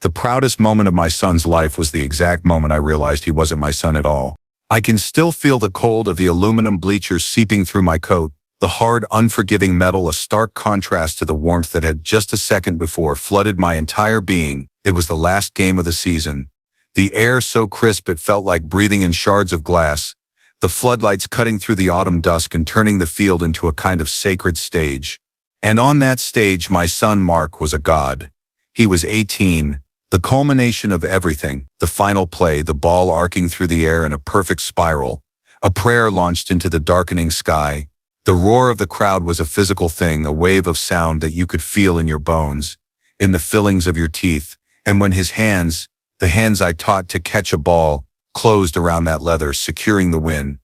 The proudest moment of my son's life was the exact moment I realized he wasn't my son at all. I can still feel the cold of the aluminum bleachers seeping through my coat, the hard, unforgiving metal a stark contrast to the warmth that had just a second before flooded my entire being. It was the last game of the season. The air so crisp it felt like breathing in shards of glass, the floodlights cutting through the autumn dusk and turning the field into a kind of sacred stage. And on that stage, my son Mark was a god. He was 18, the culmination of everything, the final play, the ball arcing through the air in a perfect spiral, a prayer launched into the darkening sky. The roar of the crowd was a physical thing, a wave of sound that you could feel in your bones, in the fillings of your teeth, and when his hands, the hands I taught to catch a ball, closed around that leather, securing the win.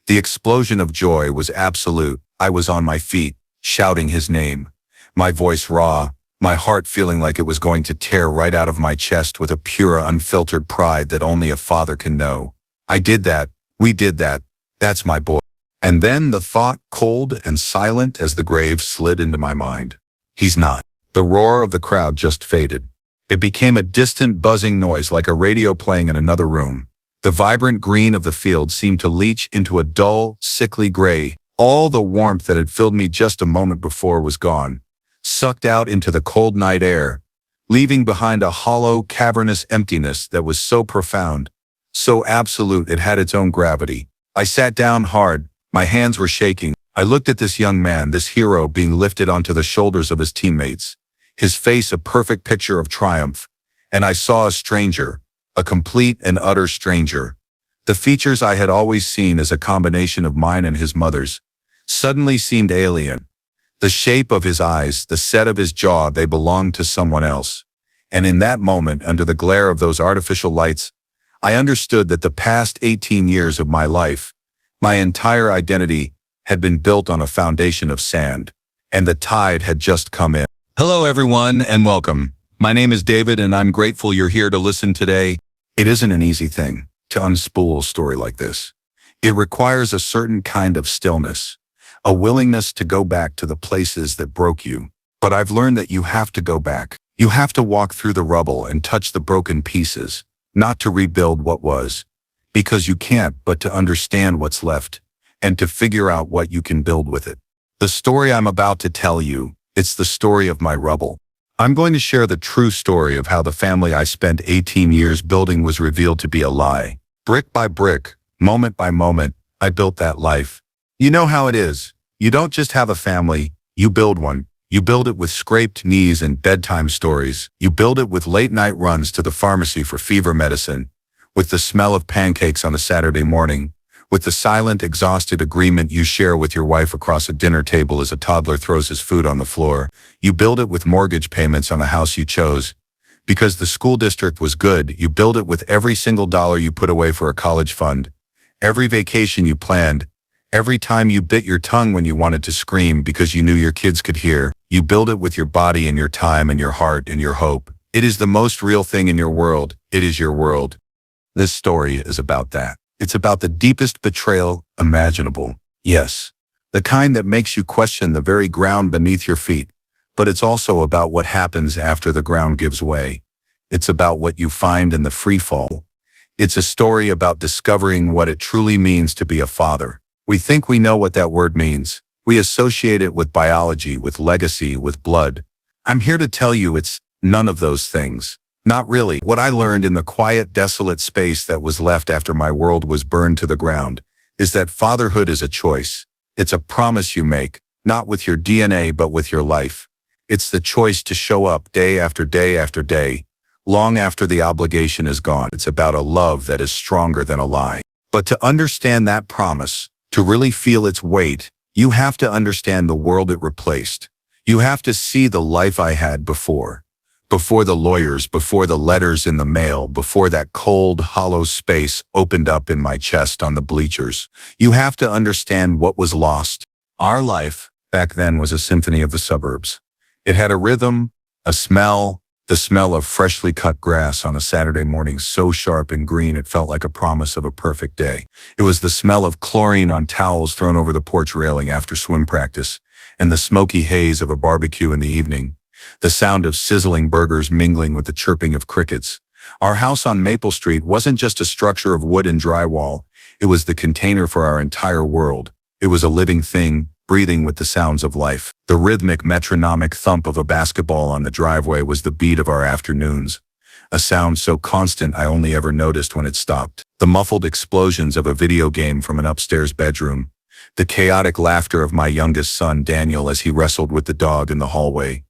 The explosion of joy was absolute. I was on my feet, shouting his name, my voice raw, my heart feeling like it was going to tear right out of my chest with a pure, unfiltered pride that only a father can know. I did that. We did that. That's my boy. And then the thought, cold and silent as the grave, slid into my mind. He's not. The roar of the crowd just faded. It became a distant buzzing noise like a radio playing in another room. The vibrant green of the field seemed to leach into a dull, sickly gray. All the warmth that had filled me just a moment before was gone, sucked out into the cold night air, leaving behind a hollow, cavernous emptiness that was so profound, so absolute it had its own gravity. I sat down hard. My hands were shaking. I looked at this young man, this hero being lifted onto the shoulders of his teammates, his face a perfect picture of triumph, and I saw a stranger, a complete and utter stranger. The features I had always seen as a combination of mine and his mother's suddenly seemed alien. The shape of his eyes, the set of his jaw, they belonged to someone else. And in that moment, under the glare of those artificial lights, I understood that the past 18 years of my life, my entire identity, had been built on a foundation of sand, and the tide had just come in. Hello everyone and welcome. My name is David and I'm grateful you're here to listen today. It isn't an easy thing to unspool a story like this. It requires a certain kind of stillness, a willingness to go back to the places that broke you. But I've learned that you have to go back. You have to walk through the rubble and touch the broken pieces, not to rebuild what was, because you can't, but to understand what's left and to figure out what you can build with it. The story I'm about to tell you, it's the story of my rubble. I'm going to share the true story of how the family I spent 18 years building was revealed to be a lie. Brick by brick, moment by moment, I built that life. You know how it is. You don't just have a family, you build one. You build it with scraped knees and bedtime stories. You build it with late night runs to the pharmacy for fever medicine, with the smell of pancakes on a Saturday morning, with the silent, exhausted agreement you share with your wife across a dinner table as a toddler throws his food on the floor. You build it with mortgage payments on a house you chose. Because the school district was good, you build it with every single dollar you put away for a college fund, every vacation you planned, every time you bit your tongue when you wanted to scream because you knew your kids could hear. You build it with your body and your time and your heart and your hope. It is the most real thing in your world. It is your world. This story is about that. It's about the deepest betrayal imaginable. Yes, the kind that makes you question the very ground beneath your feet. But it's also about what happens after the ground gives way. It's about what you find in the free fall. It's a story about discovering what it truly means to be a father. We think we know what that word means. We associate it with biology, with legacy, with blood. I'm here to tell you it's none of those things. Not really. What I learned in the quiet, desolate space that was left after my world was burned to the ground is that fatherhood is a choice. It's a promise you make, not with your DNA, but with your life. It's the choice to show up day after day after day, long after the obligation is gone. It's about a love that is stronger than a lie. But to understand that promise, to really feel its weight, you have to understand the world it replaced. You have to see the life I had before the lawyers, before the letters in the mail, before that cold, hollow space opened up in my chest on the bleachers. You have to understand what was lost. Our life back then was a symphony of the suburbs. It had a rhythm, a smell, the smell of freshly cut grass on a Saturday morning so sharp and green it felt like a promise of a perfect day. It was the smell of chlorine on towels thrown over the porch railing after swim practice, and the smoky haze of a barbecue in the evening. the sound of sizzling burgers mingling with the chirping of crickets. Our house on Maple Street wasn't just a structure of wood and drywall. It was the container for our entire world. It was a living thing, breathing with the sounds of life. The rhythmic metronomic thump of a basketball on the driveway was the beat of our afternoons, a sound so constant I only ever noticed when it stopped. The muffled explosions of a video game from an upstairs bedroom, the chaotic laughter of my youngest son Daniel as he wrestled with the dog in the hallway.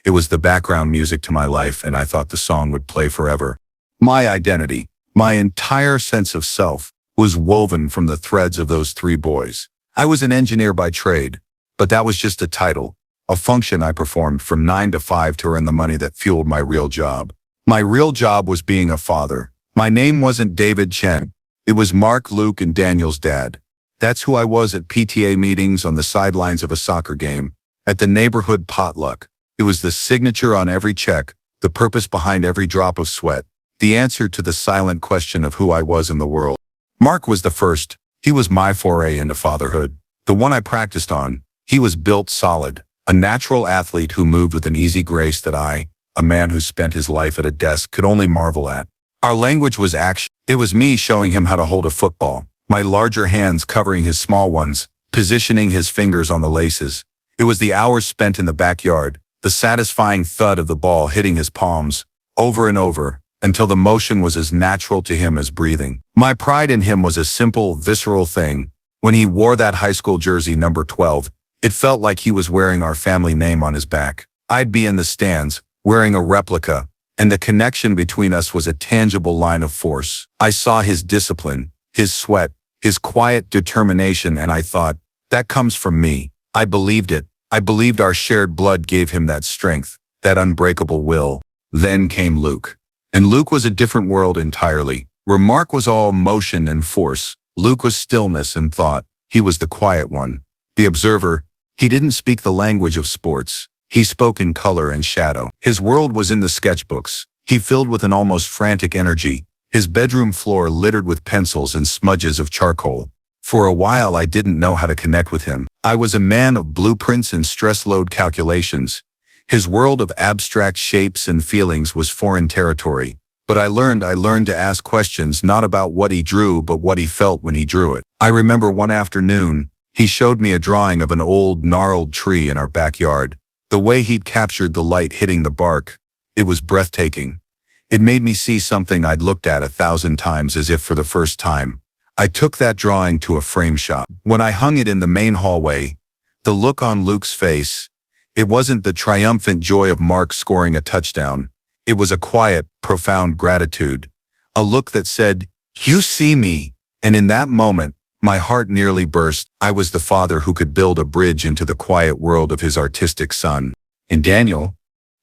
It was the background music to my life, and I thought the song would play forever. My identity, my entire sense of self, was woven from the threads of those three boys. I was an engineer by trade, but that was just a title, a function I performed from 9 to 5 to earn the money that fueled my real job. My real job was being a father. My name wasn't David Chen. It was Mark, Luke, and Daniel's dad. That's who I was at PTA meetings, on the sidelines of a soccer game, at the neighborhood potluck. It was the signature on every check, the purpose behind every drop of sweat, the answer to the silent question of who I was in the world. Mark was the first. He was my foray into fatherhood, the one I practiced on. He was built solid, a natural athlete who moved with an easy grace that I, a man who spent his life at a desk, could only marvel at. Our language was action. It was me showing him how to hold a football, my larger hands covering his small ones, positioning his fingers on the laces. It was the hours spent in the backyard, the satisfying thud of the ball hitting his palms, over and over, until the motion was as natural to him as breathing. My pride in him was a simple, visceral thing. When he wore that high school jersey number 12, it felt like he was wearing our family name on his back. I'd be in the stands, wearing a replica, and the connection between us was a tangible line of force. I saw his discipline, his sweat, his quiet determination, and I thought, that comes from me. I believed it. I believed our shared blood gave him that strength, that unbreakable will. Then came Luke. And Luke was a different world entirely. Where Mark was all motion and force, Luke was stillness and thought. He was the quiet one, the observer. He didn't speak the language of sports. He spoke in color and shadow. His world was in the sketchbooks. He filled with an almost frantic energy, his bedroom floor littered with pencils and smudges of charcoal. For a while I didn't know how to connect with him. I was a man of blueprints and stress load calculations. His world of abstract shapes and feelings was foreign territory. But I learned to ask questions not about what he drew but what he felt when he drew it. I remember one afternoon, he showed me a drawing of an old, gnarled tree in our backyard. The way he'd captured the light hitting the bark, it was breathtaking. It made me see something I'd looked at 1,000 times as if for the first time. I took that drawing to a frame shop. When I hung it in the main hallway, the look on Luke's face, it wasn't the triumphant joy of Mark scoring a touchdown. It was a quiet, profound gratitude. A look that said, "You see me." And in that moment, my heart nearly burst. I was the father who could build a bridge into the quiet world of his artistic son. And Daniel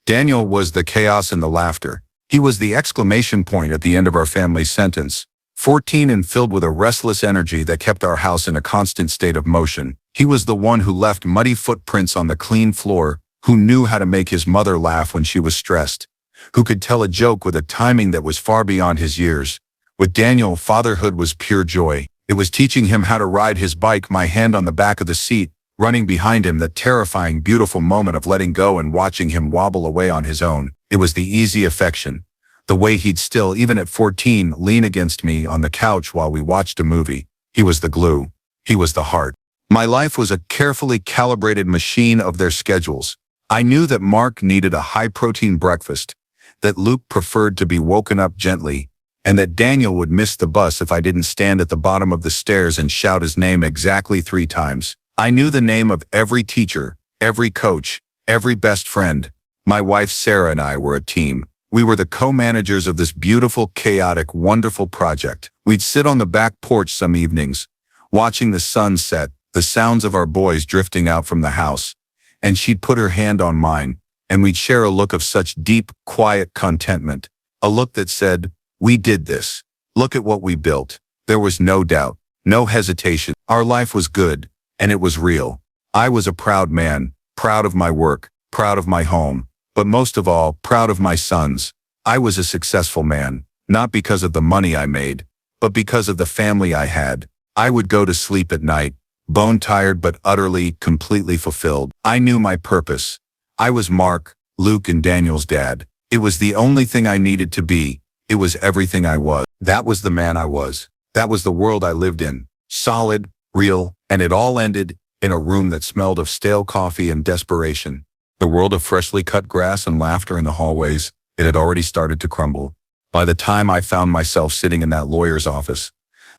was the chaos and the laughter. He was the exclamation point at the end of our family sentence. 14 and filled with a restless energy that kept our house in a constant state of motion. He was the one who left muddy footprints on the clean floor, who knew how to make his mother laugh when she was stressed, who could tell a joke with a timing that was far beyond his years. With Daniel, fatherhood was pure joy. It was teaching him how to ride his bike, my hand on the back of the seat, running behind him, that terrifying, beautiful moment of letting go and watching him wobble away on his own. It was the easy affection. The way he'd still, even at 14, lean against me on the couch while we watched a movie. He was the glue. He was the heart. My life was a carefully calibrated machine of their schedules. I knew that Mark needed a high-protein breakfast, that Luke preferred to be woken up gently, and that Daniel would miss the bus if I didn't stand at the bottom of the stairs and shout his name exactly 3 times. I knew the name of every teacher, every coach, every best friend. My wife Sarah and I were a team. We were the co-managers of this beautiful, chaotic, wonderful project. We'd sit on the back porch some evenings, watching the sun set, the sounds of our boys drifting out from the house, and she'd put her hand on mine, and we'd share a look of such deep, quiet contentment, a look that said, "We did this. Look at what we built." There was no doubt, no hesitation. Our life was good, and it was real. I was a proud man, proud of my work, proud of my home, but most of all, proud of my sons. I was a successful man, not because of the money I made, but because of the family I had. I would go to sleep at night, bone-tired but utterly, completely fulfilled. I knew my purpose. I was Mark, Luke and Daniel's dad. It was the only thing I needed to be. It was everything I was. That was the man I was. That was the world I lived in. Solid, real, and it all ended in a room that smelled of stale coffee and desperation. The world of freshly cut grass and laughter in the hallways, it had already started to crumble. By the time I found myself sitting in that lawyer's office,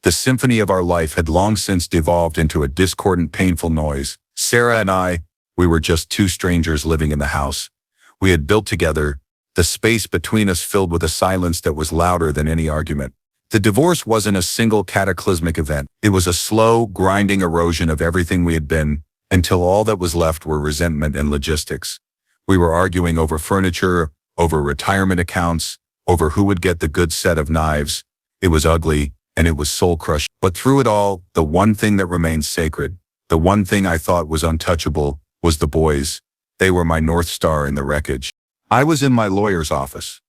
the symphony of our life had long since devolved into a discordant, painful noise. Sarah and I, we were just two strangers living in the house. We had built together, the space between us filled with a silence that was louder than any argument. The divorce wasn't a single cataclysmic event. It was a slow, grinding erosion of everything we had been, until all that was left were resentment and logistics. We were arguing over furniture, over retirement accounts, over who would get the good set of knives. It was ugly, and it was soul-crushing. But through it all, the one thing that remained sacred, the one thing I thought was untouchable, was the boys. They were my North Star in the wreckage. I was in my lawyer's office.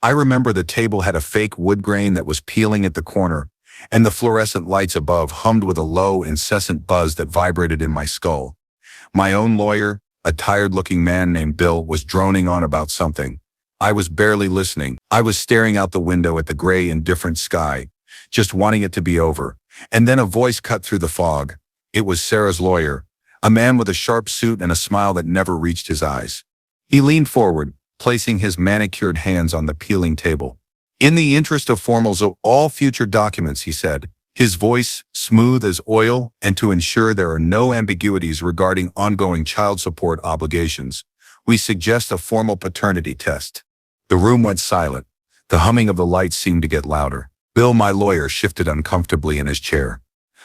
I remember the table had a fake wood grain that was peeling at the corner, and the fluorescent lights above hummed with a low, incessant buzz that vibrated in my skull. My own lawyer, a tired-looking man named Bill, was droning on about something. I was barely listening. I was staring out the window at the gray, indifferent sky, just wanting it to be over. And then a voice cut through the fog. It was Sarah's lawyer, a man with a sharp suit and a smile that never reached his eyes. He leaned forward, placing his manicured hands on the peeling table. "In the interest of formals of all future documents," he said, his voice smooth as oil, "and to ensure there are no ambiguities regarding ongoing child support obligations, we suggest a formal paternity test." The room went silent. The humming of the lights seemed to get louder. Bill, my lawyer, shifted uncomfortably in his chair.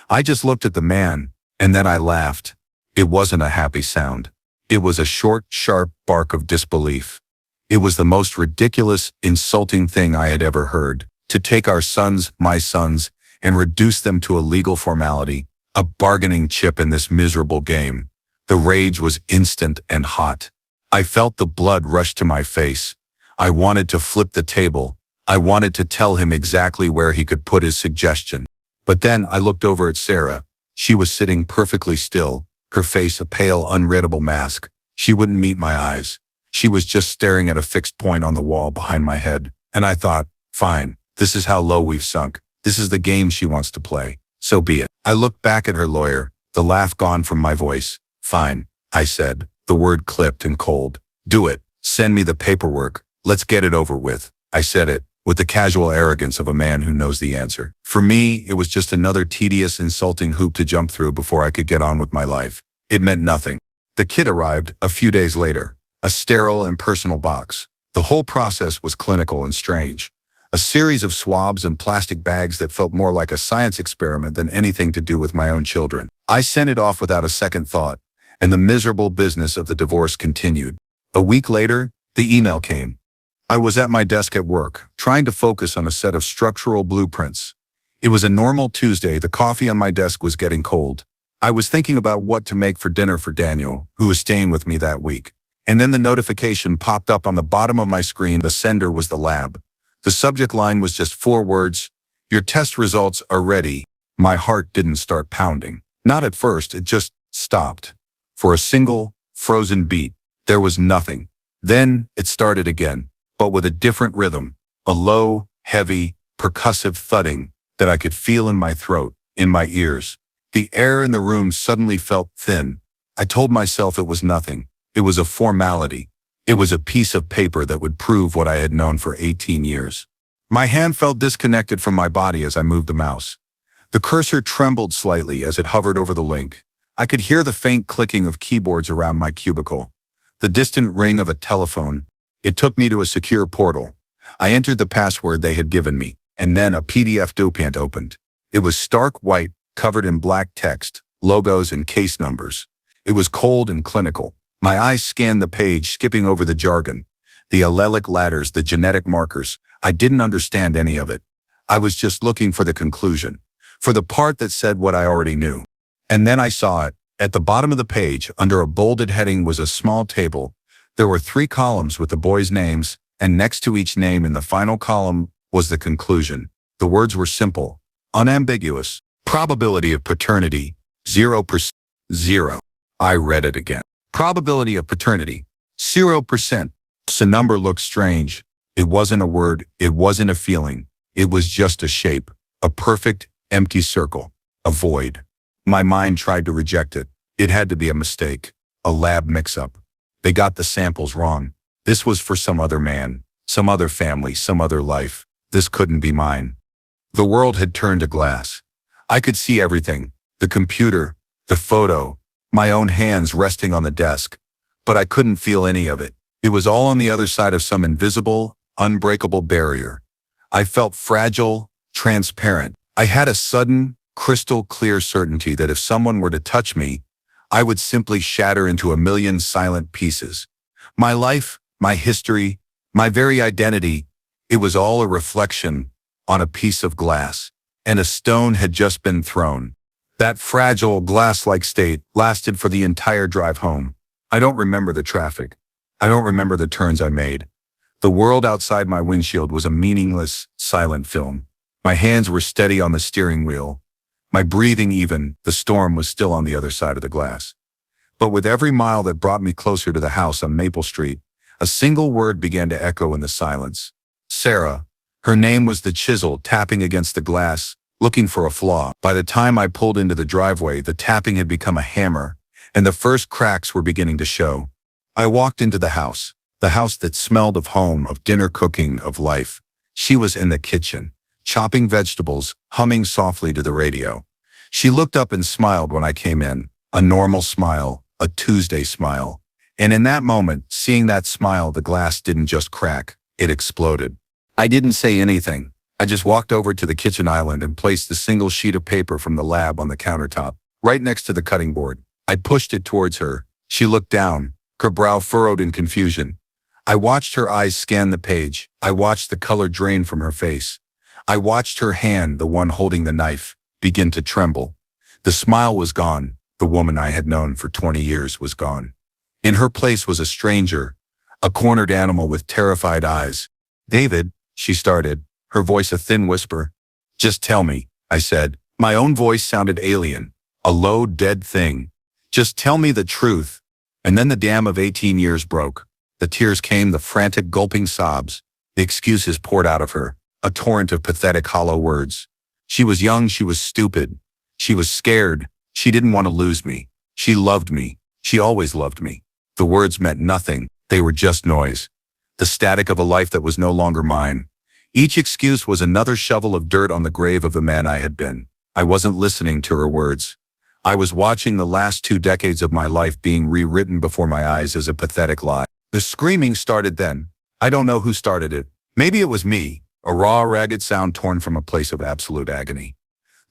I just looked at the man, and then I laughed. It wasn't a happy sound. It was a short, sharp bark of disbelief. It was the most ridiculous, insulting thing I had ever heard. To take our sons, my sons, and reduce them to a legal formality, a bargaining chip in this miserable game. The rage was instant and hot. I felt the blood rush to my face. I wanted to flip the table. I wanted to tell him exactly where he could put his suggestion. But then I looked over at Sarah. She was sitting perfectly still, her face a pale, unreadable mask. She wouldn't meet my eyes. She was just staring at a fixed point on the wall behind my head. And I thought, fine, this is how low we've sunk. This is the game she wants to play. So be it. I looked back at her lawyer, the laugh gone from my voice. Fine, I said, the word clipped and cold. Do it. Send me the paperwork. Let's get it over with. I said it, with the casual arrogance of a man who knows the answer. For me, it was just another tedious, insulting hoop to jump through before I could get on with my life. It meant nothing. The kid arrived a few days later. A sterile and personal box. The whole process was clinical and strange. A series of swabs and plastic bags that felt more like a science experiment than anything to do with my own children. I sent it off without a second thought, and the miserable business of the divorce continued. A week later, the email came. I was at my desk at work, trying to focus on a set of structural blueprints. It was a normal Tuesday. The coffee on my desk was getting cold. I was thinking about what to make for dinner for Daniel, who was staying with me that week. And then the notification popped up on the bottom of my screen. The sender was the lab. The subject line was just 4 words. "Your test results are ready." My heart didn't start pounding. Not at first, it just stopped. For a single, frozen beat, there was nothing. Then it started again, but with a different rhythm. A low, heavy, percussive thudding that I could feel in my throat, in my ears. The air in the room suddenly felt thin. I told myself it was nothing. It was a formality. It was a piece of paper that would prove what I had known for 18 years. My hand felt disconnected from my body as I moved the mouse. The cursor trembled slightly as it hovered over the link. I could hear the faint clicking of keyboards around my cubicle. The distant ring of a telephone. It took me to a secure portal. I entered the password they had given me, and then a PDF document opened. It was stark white, covered in black text, logos and case numbers. It was cold and clinical. My eyes scanned the page, skipping over the jargon, the allelic ladders, the genetic markers. I didn't understand any of it. I was just looking for the conclusion, for the part that said what I already knew. And then I saw it. At the bottom of the page, under a bolded heading, was a small table. There were 3 columns with the boys' names, and next to each name in the final column was the conclusion. The words were simple, unambiguous. Probability of paternity, 0%. 0. I read it again. Probability of paternity, 0%. The number looked strange. It wasn't a word, it wasn't a feeling. It was just a shape, a perfect, empty circle, a void. My mind tried to reject it. It had to be a mistake, a lab mix-up. They got the samples wrong. This was for some other man, some other family, some other life. This couldn't be mine. The world had turned to glass. I could see everything, the computer, the photo, my own hands resting on the desk, but I couldn't feel any of it. It was all on the other side of some invisible, unbreakable barrier. I felt fragile, transparent. I had a sudden, crystal clear certainty that if someone were to touch me, I would simply shatter into a million silent pieces. My life, my history, my very identity, it was all a reflection on a piece of glass, and a stone had just been thrown. That fragile, glass-like state lasted for the entire drive home. I don't remember the traffic. I don't remember the turns I made. The world outside my windshield was a meaningless, silent film. My hands were steady on the steering wheel. My breathing even, the storm was still on the other side of the glass. But with every mile that brought me closer to the house on Maple Street, a single word began to echo in the silence. Sarah. Her name was the chisel tapping against the glass, looking for a flaw. By the time I pulled into the driveway, the tapping had become a hammer, and the first cracks were beginning to show. I walked into the house that smelled of home, of dinner cooking, of life. She was in the kitchen, chopping vegetables, humming softly to the radio. She looked up and smiled when I came in, a normal smile, a Tuesday smile. And in that moment, seeing that smile, the glass didn't just crack, it exploded. I didn't say anything. I just walked over to the kitchen island and placed the single sheet of paper from the lab on the countertop, right next to the cutting board. I pushed it towards her. She looked down, her brow furrowed in confusion. I watched her eyes scan the page. I watched the color drain from her face. I watched her hand, the one holding the knife, begin to tremble. The smile was gone. The woman I had known for 20 years was gone. In her place was a stranger, a cornered animal with terrified eyes. "David," she started, her voice a thin whisper. "Just tell me," I said. My own voice sounded alien, a low, dead thing. "Just tell me the truth." And then the dam of 18 years broke. The tears came, the frantic, gulping sobs. The excuses poured out of her, a torrent of pathetic, hollow words. She was young, she was stupid. She was scared. She didn't want to lose me. She loved me. She always loved me. The words meant nothing. They were just noise. The static of a life that was no longer mine. Each excuse was another shovel of dirt on the grave of the man I had been. I wasn't listening to her words. I was watching the last 2 decades of my life being rewritten before my eyes as a pathetic lie. The screaming started then. I don't know who started it. Maybe it was me, a raw, ragged sound torn from a place of absolute agony.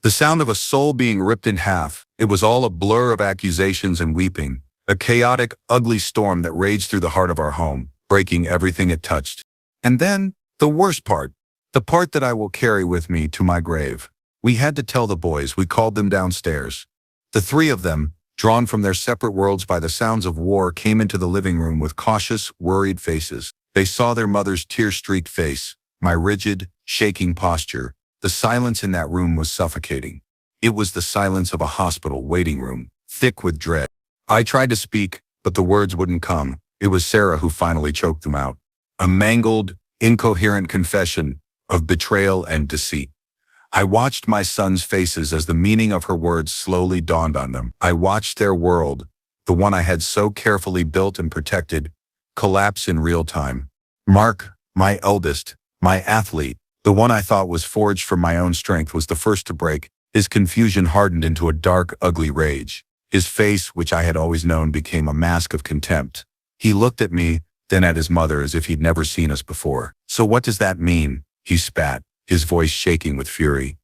The sound of a soul being ripped in half. It was all a blur of accusations and weeping, a chaotic, ugly storm that raged through the heart of our home, breaking everything it touched. And then, the worst part, the part that I will carry with me to my grave. We had to tell the boys. We called them downstairs. The 3 of them, drawn from their separate worlds by the sounds of war, came into the living room with cautious, worried faces. They saw their mother's tear-streaked face, my rigid, shaking posture. The silence in that room was suffocating. It was the silence of a hospital waiting room, thick with dread. I tried to speak, but the words wouldn't come. It was Sarah who finally choked them out. A mangled, incoherent confession of betrayal and deceit. I watched my sons' faces as the meaning of her words slowly dawned on them. I watched their world, the one I had so carefully built and protected, collapse in real time. Mark, my eldest, my athlete, the one I thought was forged from my own strength, was the first to break. His confusion hardened into a dark, ugly rage. His face, which I had always known, became a mask of contempt. He looked at me, then at his mother, as if he'd never seen us before. "So what does that mean?" he spat, his voice shaking with fury.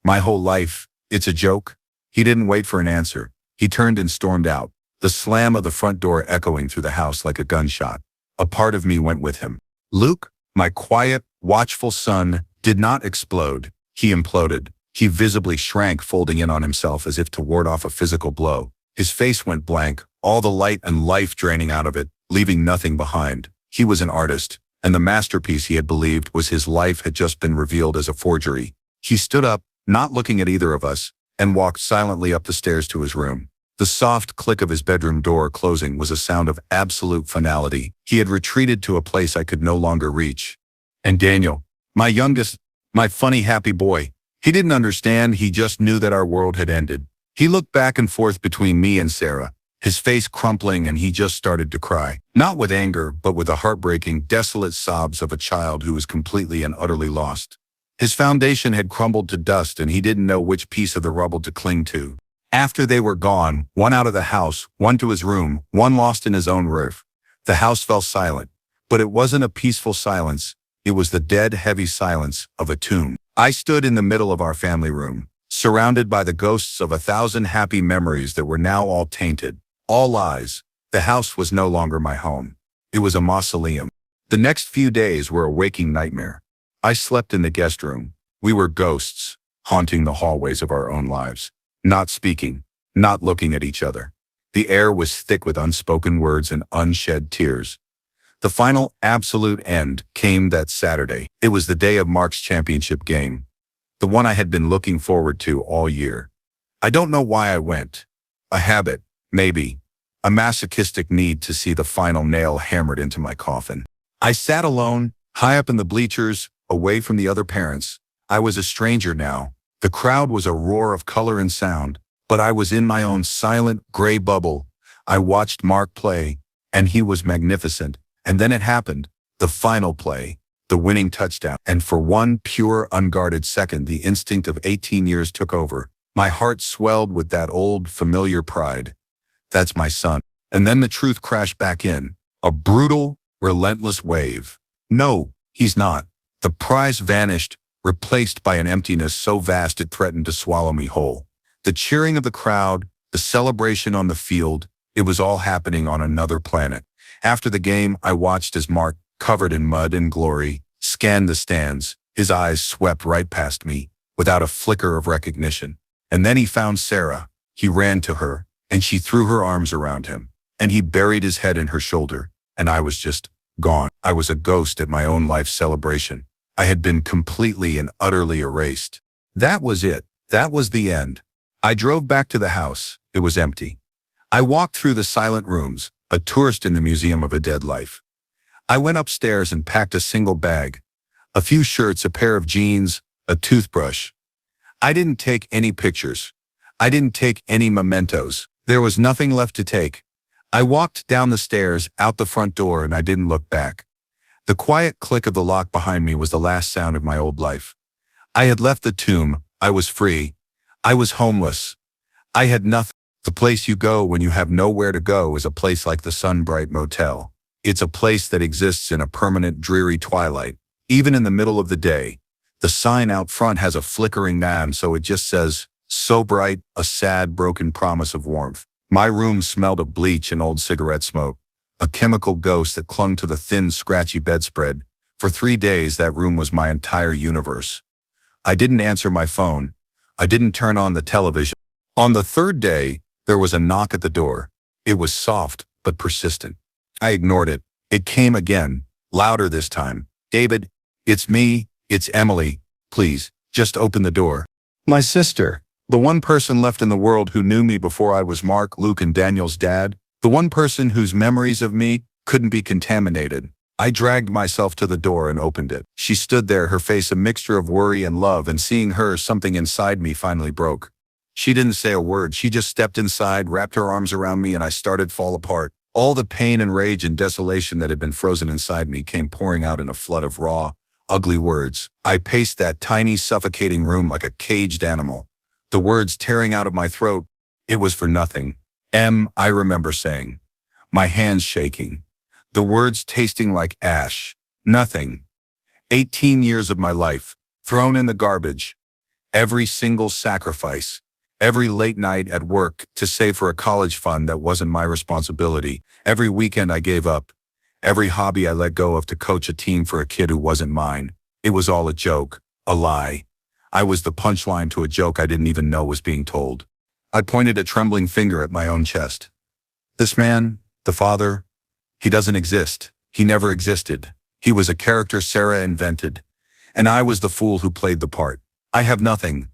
"My whole life, it's a joke?" He didn't wait for an answer. He turned and stormed out, the slam of the front door echoing through the house like a gunshot. A part of me went with him. Luke, my quiet, watchful son, did not explode. He imploded. He visibly shrank, folding in on himself as if to ward off a physical blow. His face went blank, all the light and life draining out of it, leaving nothing behind. He was an artist, and the masterpiece he had believed was his life had just been revealed as a forgery. He stood up, not looking at either of us, and walked silently up the stairs to his room. The soft click of his bedroom door closing was a sound of absolute finality. He had retreated to a place I could no longer reach. And Daniel, my youngest, my funny happy boy, he didn't understand, he just knew that our world had ended. He looked back and forth between me and Sarah, his face crumpling, and he just started to cry. Not with anger, but with the heartbreaking, desolate sobs of a child who was completely and utterly lost. His foundation had crumbled to dust and he didn't know which piece of the rubble to cling to. After they were gone, one out of the house, one to his room, one lost in his own roof, the house fell silent. But it wasn't a peaceful silence. It was the dead, heavy silence of a tomb. I stood in the middle of our family room, surrounded by the ghosts of 1,000 happy memories that were now all tainted. All lies. The house was no longer my home. It was a mausoleum. The next few days were a waking nightmare. I slept in the guest room. We were ghosts, haunting the hallways of our own lives. Not speaking, not looking at each other. The air was thick with unspoken words and unshed tears. The final absolute end came that Saturday. It was the day of Mark's championship game, the one I had been looking forward to all year. I don't know why I went. A habit, maybe. A masochistic need to see the final nail hammered into my coffin. I sat alone, high up in the bleachers, away from the other parents. I was a stranger now. The crowd was a roar of color and sound, but I was in my own silent, gray bubble. I watched Mark play, and he was magnificent. And then it happened, the final play, the winning touchdown. And for one pure, unguarded second, the instinct of 18 years took over. My heart swelled with that old, familiar pride. That's my son. And then the truth crashed back in, a brutal, relentless wave. No, he's not. The prize vanished, replaced by an emptiness so vast it threatened to swallow me whole. The cheering of the crowd, the celebration on the field, it was all happening on another planet. After the game, I watched as Mark, covered in mud and glory, scanned the stands. His eyes swept right past me, without a flicker of recognition. And then he found Sarah. He ran to her, and she threw her arms around him, and he buried his head in her shoulder, and I was just gone. I was a ghost at my own life celebration. I had been completely and utterly erased. That was it. That was the end. I drove back to the house. It was empty. I walked through the silent rooms, a tourist in the museum of a dead life. I went upstairs and packed a single bag, a few shirts, a pair of jeans, a toothbrush. I didn't take any pictures. I didn't take any mementos. There was nothing left to take. I walked down the stairs, out the front door, and I didn't look back. The quiet click of the lock behind me was the last sound of my old life. I had left the tomb. I was free. I was homeless. I had nothing. The place you go when you have nowhere to go is a place like the Sunbright Motel. It's a place that exists in a permanent, dreary twilight. Even in the middle of the day, the sign out front has a flickering neon, so it just says, "So bright," a sad, broken promise of warmth. My room smelled of bleach and old cigarette smoke, a chemical ghost that clung to the thin, scratchy bedspread. For 3 days, that room was my entire universe. I didn't answer my phone. I didn't turn on the television. On the third day, there was a knock at the door. It was soft, but persistent. I ignored it. It came again, louder this time. "David, it's me. It's Emily. Please, just open the door." My sister, the one person left in the world who knew me before I was Mark, Luke, and Daniel's dad, the one person whose memories of me couldn't be contaminated. I dragged myself to the door and opened it. She stood there, her face a mixture of worry and love, and seeing her, something inside me finally broke. She didn't say a word. She just stepped inside, wrapped her arms around me, and I started to fall apart. All the pain and rage and desolation that had been frozen inside me came pouring out in a flood of raw, ugly words. I paced that tiny, suffocating room like a caged animal. The words tearing out of my throat. "It was for nothing." I remember saying, my hands shaking. The words tasting like ash. Nothing. 18 years of my life, thrown in the garbage. Every single sacrifice. Every late night at work to save for a college fund that wasn't my responsibility. Every weekend I gave up. Every hobby I let go of to coach a team for a kid who wasn't mine. It was all a joke, a lie. I was the punchline to a joke I didn't even know was being told. I pointed a trembling finger at my own chest. This man, the father, he doesn't exist. He never existed. He was a character Sarah invented. And I was the fool who played the part. I have nothing.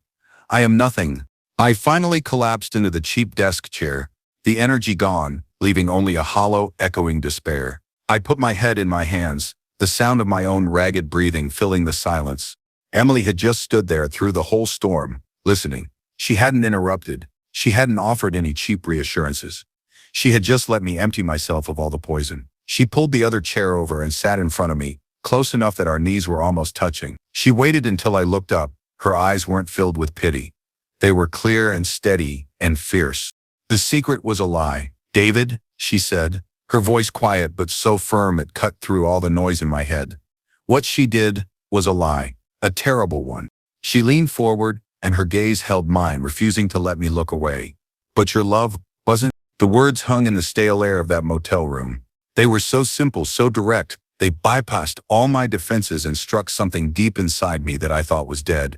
I am nothing. I finally collapsed into the cheap desk chair, the energy gone, leaving only a hollow, echoing despair. I put my head in my hands, the sound of my own ragged breathing filling the silence. Emily had just stood there through the whole storm, listening. She hadn't interrupted. She hadn't offered any cheap reassurances. She had just let me empty myself of all the poison. She pulled the other chair over and sat in front of me, close enough that our knees were almost touching. She waited until I looked up. Her eyes weren't filled with pity. They were clear and steady and fierce. The secret was a lie. David, she said, her voice quiet but so firm it cut through all the noise in my head. What she did was a lie, a terrible one. She leaned forward, and her gaze held mine, refusing to let me look away. But your love wasn't. The words hung in the stale air of that motel room. They were so simple, so direct. They bypassed all my defenses and struck something deep inside me that I thought was dead.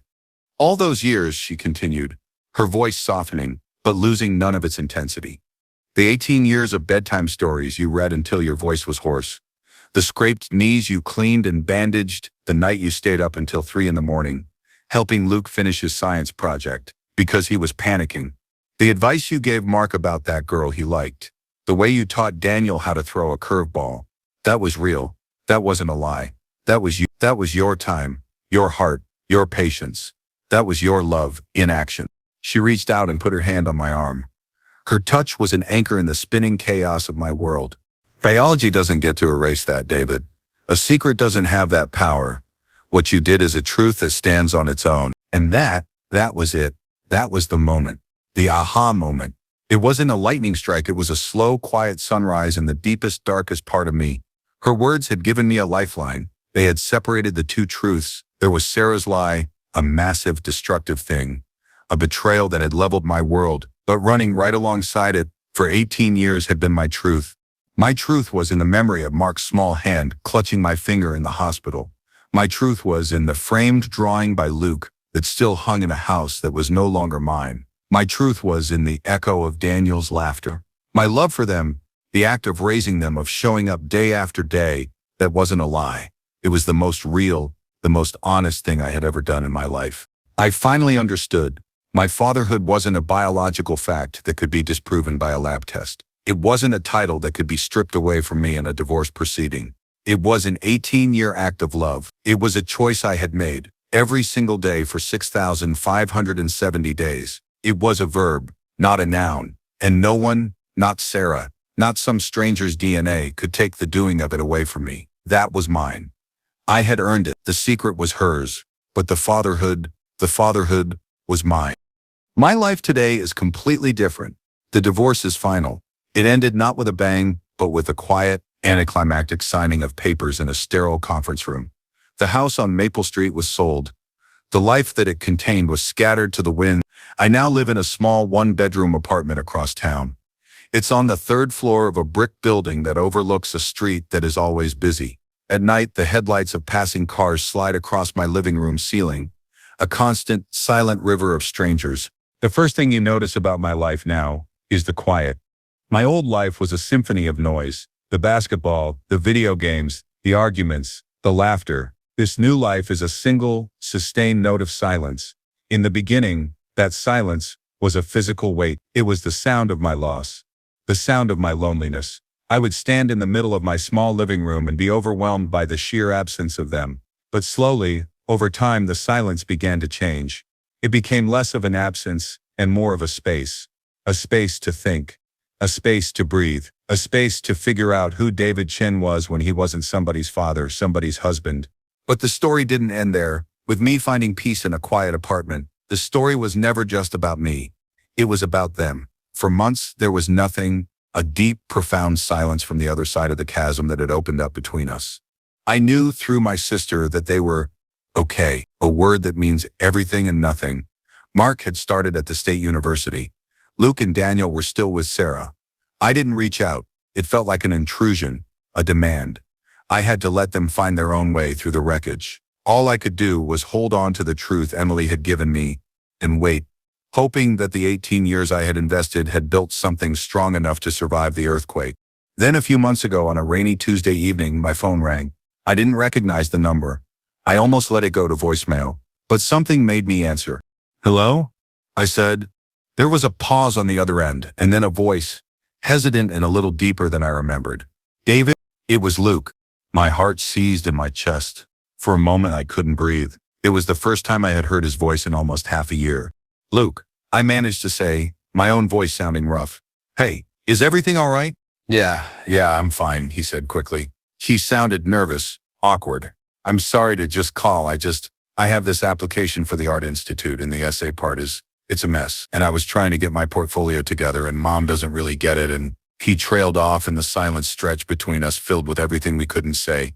All those years, she continued, her voice softening, but losing none of its intensity. The 18 years of bedtime stories you read until your voice was hoarse. The scraped knees you cleaned and bandaged, the night you stayed up until 3 a.m, helping Luke finish his science project, because he was panicking. The advice you gave Mark about that girl he liked. The way you taught Daniel how to throw a curveball. That was real. That wasn't a lie. That was you. That was your time, your heart, your patience. That was your love in action. She reached out and put her hand on my arm. Her touch was an anchor in the spinning chaos of my world. Biology doesn't get to erase that, David. A secret doesn't have that power. What you did is a truth that stands on its own. And that was it. That was the moment. The aha moment. It wasn't a lightning strike. It was a slow, quiet sunrise in the deepest, darkest part of me. Her words had given me a lifeline. They had separated the two truths. There was Sarah's lie, a massive, destructive thing. A betrayal that had leveled my world, but running right alongside it for 18 years had been my truth. My truth was in the memory of Mark's small hand clutching my finger in the hospital. My truth was in the framed drawing by Luke that still hung in a house that was no longer mine. My truth was in the echo of Daniel's laughter. My love for them, the act of raising them, of showing up day after day, that wasn't a lie. It was the most real, the most honest thing I had ever done in my life. I finally understood. My fatherhood wasn't a biological fact that could be disproven by a lab test. It wasn't a title that could be stripped away from me in a divorce proceeding. It was an 18-year act of love. It was a choice I had made every single day for 6,570 days. It was a verb, not a noun. And no one, not Sarah, not some stranger's DNA, could take the doing of it away from me. That was mine. I had earned it. The secret was hers. But the fatherhood was mine. My life today is completely different. The divorce is final. It ended not with a bang, but with a quiet, anticlimactic signing of papers in a sterile conference room. The house on Maple Street was sold. The life that it contained was scattered to the wind. I now live in a small one-bedroom apartment across town. It's on the 3rd floor of a brick building that overlooks a street that is always busy. At night, the headlights of passing cars slide across my living room ceiling. A constant, silent river of strangers. The first thing you notice about my life now is the quiet. My old life was a symphony of noise. The basketball, the video games, the arguments, the laughter. This new life is a single, sustained note of silence. In the beginning, that silence was a physical weight. It was the sound of my loss, the sound of my loneliness. I would stand in the middle of my small living room and be overwhelmed by the sheer absence of them. But slowly, over time, the silence began to change. It became less of an absence and more of a space to think, a space to breathe, a space to figure out who David Chen was when he wasn't somebody's father, somebody's husband. But the story didn't end there. With me finding peace in a quiet apartment, the story was never just about me. It was about them. For months, there was nothing, a deep, profound silence from the other side of the chasm that had opened up between us. I knew through my sister that they were okay, a word that means everything and nothing. Mark had started at the state university. Luke and Daniel were still with Sarah. I didn't reach out. It felt like an intrusion, a demand. I had to let them find their own way through the wreckage. All I could do was hold on to the truth Emily had given me and wait, hoping that the 18 years I had invested had built something strong enough to survive the earthquake. Then a few months ago on a rainy Tuesday evening, my phone rang. I didn't recognize the number. I almost let it go to voicemail, but something made me answer. "Hello?" I said. There was a pause on the other end, and then a voice, hesitant and a little deeper than I remembered. David? It was Luke. My heart seized in my chest. For a moment I couldn't breathe. It was the first time I had heard his voice in almost half a year. Luke, I managed to say, my own voice sounding rough. Hey, is everything all right? Yeah, I'm fine, he said quickly. He sounded nervous, awkward. I'm sorry to just call, I have this application for the Art Institute and the essay part it's a mess. And I was trying to get my portfolio together and Mom doesn't really get it and he trailed off and the silent stretch between us filled with everything we couldn't say.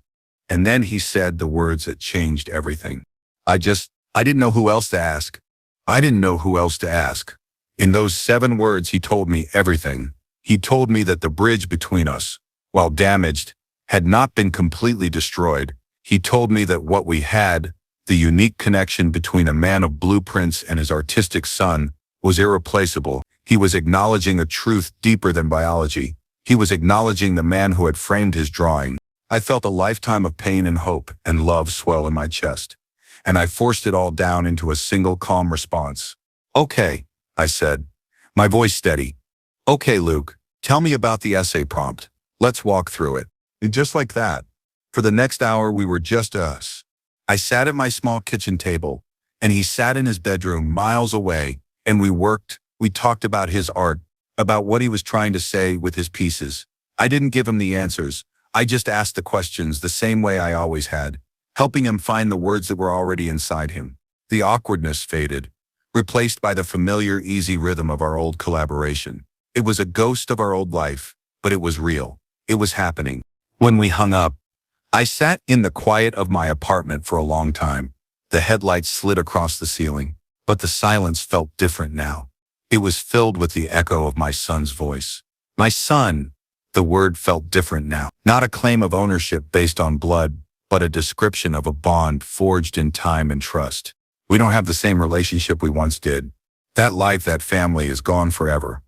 And then he said the words that changed everything. I didn't know who else to ask. I didn't know who else to ask. In those 7 words, he told me everything. He told me that the bridge between us, while damaged, had not been completely destroyed. He told me that what we had, the unique connection between a man of blueprints and his artistic son, was irreplaceable. He was acknowledging a truth deeper than biology. He was acknowledging the man who had framed his drawing. I felt a lifetime of pain and hope and love swell in my chest, and I forced it all down into a single calm response. Okay, I said, my voice steady. Okay, Luke, tell me about the essay prompt. Let's walk through it. And just like that, for the next hour we were just us. I sat at my small kitchen table, and he sat in his bedroom miles away, and we talked about his art, about what he was trying to say with his pieces. I didn't give him the answers. I just asked the questions the same way I always had, helping him find the words that were already inside him. The awkwardness faded, replaced by the familiar, easy rhythm of our old collaboration. It was a ghost of our old life, but it was real. It was happening. When we hung up, I sat in the quiet of my apartment for a long time. The headlights slid across the ceiling, but the silence felt different now. It was filled with the echo of my son's voice. My son, the word felt different now. Not a claim of ownership based on blood, but a description of a bond forged in time and trust. We don't have the same relationship we once did. That life, that family is gone forever.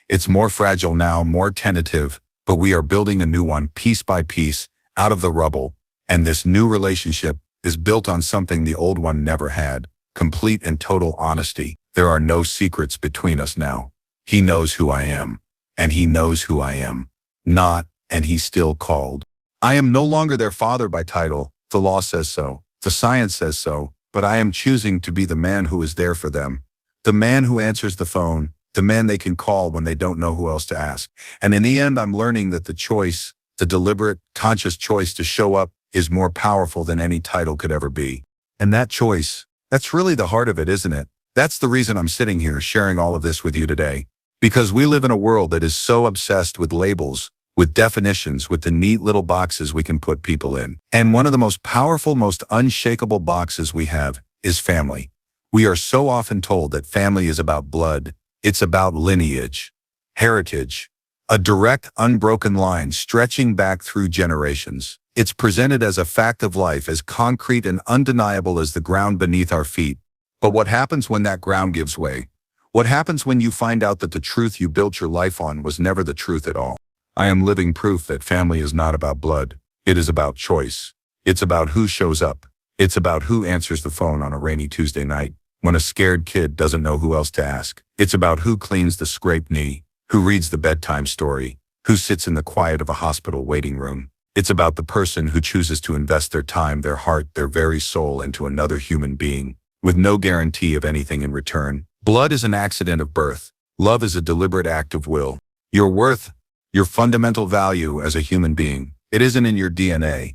It's more fragile now, more tentative, but we are building a new one piece by piece, out of the rubble, and this new relationship is built on something the old one never had, complete and total honesty. There are no secrets between us now. He knows who I am, and he knows who I am not, and he still called. I am no longer their father by title. The law says so, the science says so, but I am choosing to be the man who is there for them, the man who answers the phone, the man they can call when they don't know who else to ask. And in the end, I'm learning that the choice, the deliberate, conscious choice to show up is more powerful than any title could ever be. And that choice, that's really the heart of it, isn't it? That's the reason I'm sitting here sharing all of this with you today. Because we live in a world that is so obsessed with labels, with definitions, with the neat little boxes we can put people in. And one of the most powerful, most unshakable boxes we have is family. We are so often told that family is about blood. It's about lineage, heritage, a direct, unbroken line stretching back through generations. It's presented as a fact of life, as concrete and undeniable as the ground beneath our feet. But what happens when that ground gives way? What happens when you find out that the truth you built your life on was never the truth at all? I am living proof that family is not about blood. It is about choice. It's about who shows up. It's about who answers the phone on a rainy Tuesday night when a scared kid doesn't know who else to ask. It's about who cleans the scraped knee, who reads the bedtime story, who sits in the quiet of a hospital waiting room. It's about the person who chooses to invest their time, their heart, their very soul into another human being, with no guarantee of anything in return. Blood is an accident of birth. Love is a deliberate act of will. Your worth, your fundamental value as a human being, it isn't in your DNA.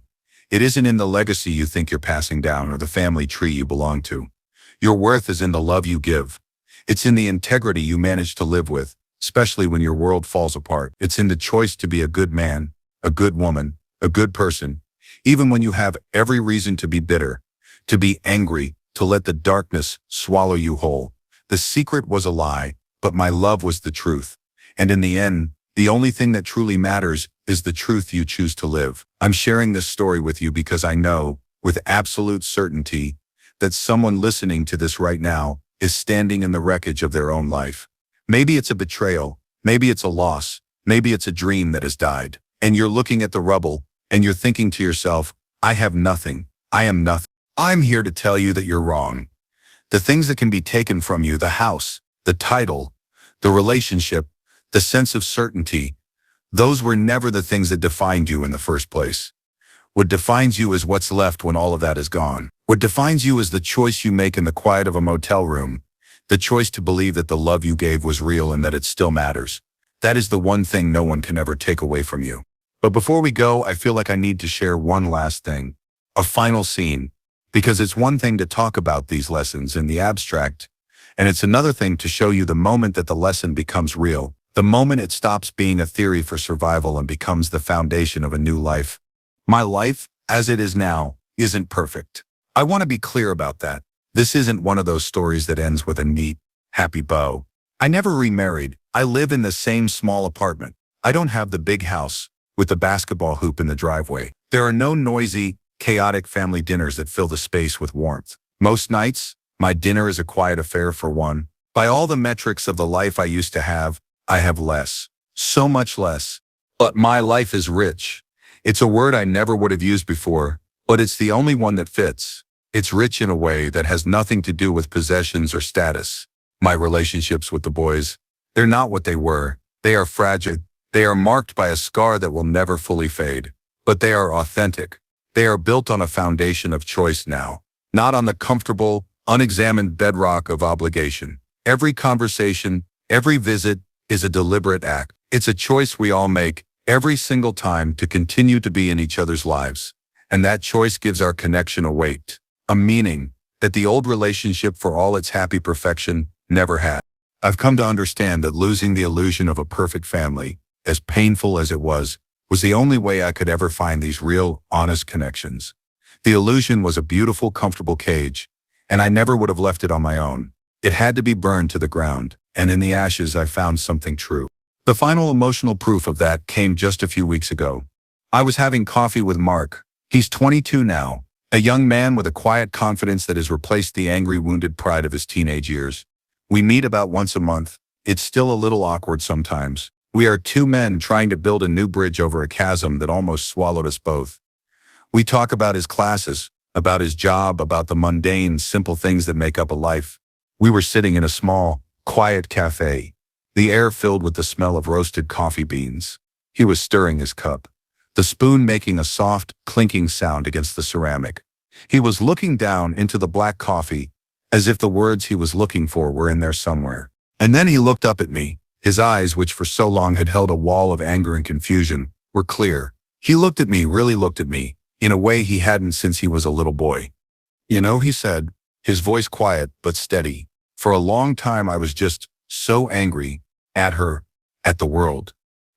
It isn't in the legacy you think you're passing down or the family tree you belong to. Your worth is in the love you give. It's in the integrity you manage to live with, especially when your world falls apart. It's in the choice to be a good man, a good woman, a good person, even when you have every reason to be bitter, to be angry, to let the darkness swallow you whole. The secret was a lie, but my love was the truth. And in the end, the only thing that truly matters is the truth you choose to live. I'm sharing this story with you because I know, with absolute certainty, that someone listening to this right now is standing in the wreckage of their own life. Maybe it's a betrayal, maybe it's a loss, maybe it's a dream that has died. And you're looking at the rubble, and you're thinking to yourself, I have nothing, I am nothing. I'm here to tell you that you're wrong. The things that can be taken from you, the house, the title, The relationship, the sense of certainty, those were never the things that defined you in the first place. What defines you is what's left when all of that is gone. What defines you is the choice you make in the quiet of a motel room, the choice to believe that the love you gave was real and that it still matters. That is the one thing no one can ever take away from you. But before we go, I feel like I need to share one last thing, a final scene, because it's one thing to talk about these lessons in the abstract, and it's another thing to show you the moment that the lesson becomes real, the moment it stops being a theory for survival and becomes the foundation of a new life. My life, as it is now, isn't perfect. I want to be clear about that. This isn't one of those stories that ends with a neat, happy bow. I never remarried. I live in the same small apartment. I don't have the big house with the basketball hoop in the driveway. There are no noisy, chaotic family dinners that fill the space with warmth. Most nights, my dinner is a quiet affair for one. By all the metrics of the life I used to have, I have less. So much less. But my life is rich. It's a word I never would have used before, but it's the only one that fits. It's rich in a way that has nothing to do with possessions or status. My relationships with the boys, they're not what they were. They are fragile. They are marked by a scar that will never fully fade. But they are authentic. They are built on a foundation of choice now, not on the comfortable, unexamined bedrock of obligation. Every conversation, every visit is a deliberate act. It's a choice we all make every single time to continue to be in each other's lives. And that choice gives our connection a weight, a meaning that the old relationship, for all its happy perfection, never had. I've come to understand that losing the illusion of a perfect family, as painful as it was the only way I could ever find these real, honest connections. The illusion was a beautiful, comfortable cage, and I never would have left it on my own. It had to be burned to the ground, and in the ashes I found something true. The final emotional proof of that came just a few weeks ago. I was having coffee with Mark. He's 22 now, a young man with a quiet confidence that has replaced the angry, wounded pride of his teenage years. We meet about once a month. It's still a little awkward sometimes. We are two men trying to build a new bridge over a chasm that almost swallowed us both. We talk about his classes, about his job, about the mundane, simple things that make up a life. We were sitting in a small, quiet cafe, the air filled with the smell of roasted coffee beans. He was stirring his cup, the spoon making a soft, clinking sound against the ceramic. He was looking down into the black coffee, as if the words he was looking for were in there somewhere. And then he looked up at me. His eyes, which for so long had held a wall of anger and confusion, were clear. He looked at me, really looked at me, in a way he hadn't since he was a little boy. "You know," he said, his voice quiet but steady, "for a long time I was just so angry at her, at the world,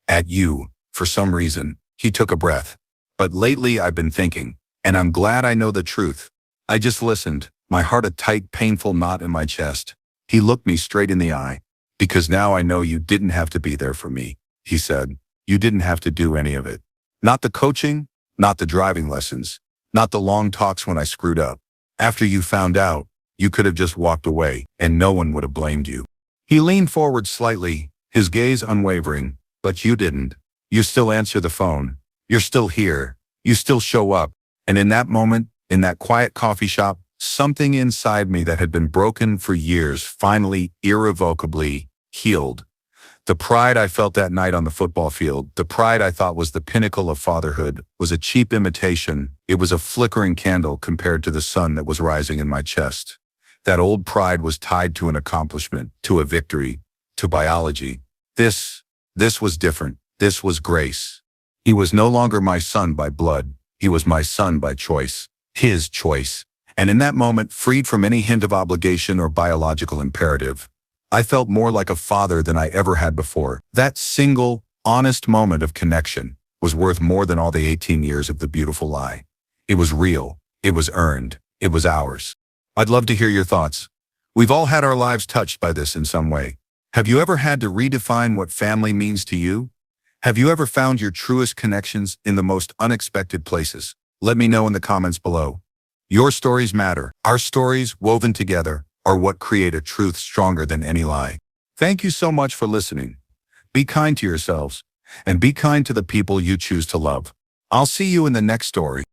at you, for some reason." He took a breath. "But lately I've been thinking, and I'm glad I know the truth." I just listened, my heart a tight, painful knot in my chest. He looked me straight in the eye. "Because now I know you didn't have to be there for me," he said. "You didn't have to do any of it. Not the coaching, not the driving lessons, not the long talks when I screwed up. After you found out, you could have just walked away, and no one would have blamed you." He leaned forward slightly, his gaze unwavering. "But you didn't. You still answer the phone. You're still here. You still show up." And in that moment, in that quiet coffee shop, something inside me that had been broken for years finally, irrevocably, healed. The pride I felt that night on the football field, the pride I thought was the pinnacle of fatherhood, was a cheap imitation. It was a flickering candle compared to the sun that was rising in my chest. That old pride was tied to an accomplishment, to a victory, to biology. This was different. This was grace. He was no longer my son by blood. He was my son by choice. His choice. And in that moment, freed from any hint of obligation or biological imperative, I felt more like a father than I ever had before. That single, honest moment of connection was worth more than all the 18 years of the beautiful lie. It was real. It was earned. It was ours. I'd love to hear your thoughts. We've all had our lives touched by this in some way. Have you ever had to redefine what family means to you? Have you ever found your truest connections in the most unexpected places? Let me know in the comments below. Your stories matter. Our stories, woven together, are what create a truth stronger than any lie. Thank you so much for listening. Be kind to yourselves, and be kind to the people you choose to love. I'll see you in the next story.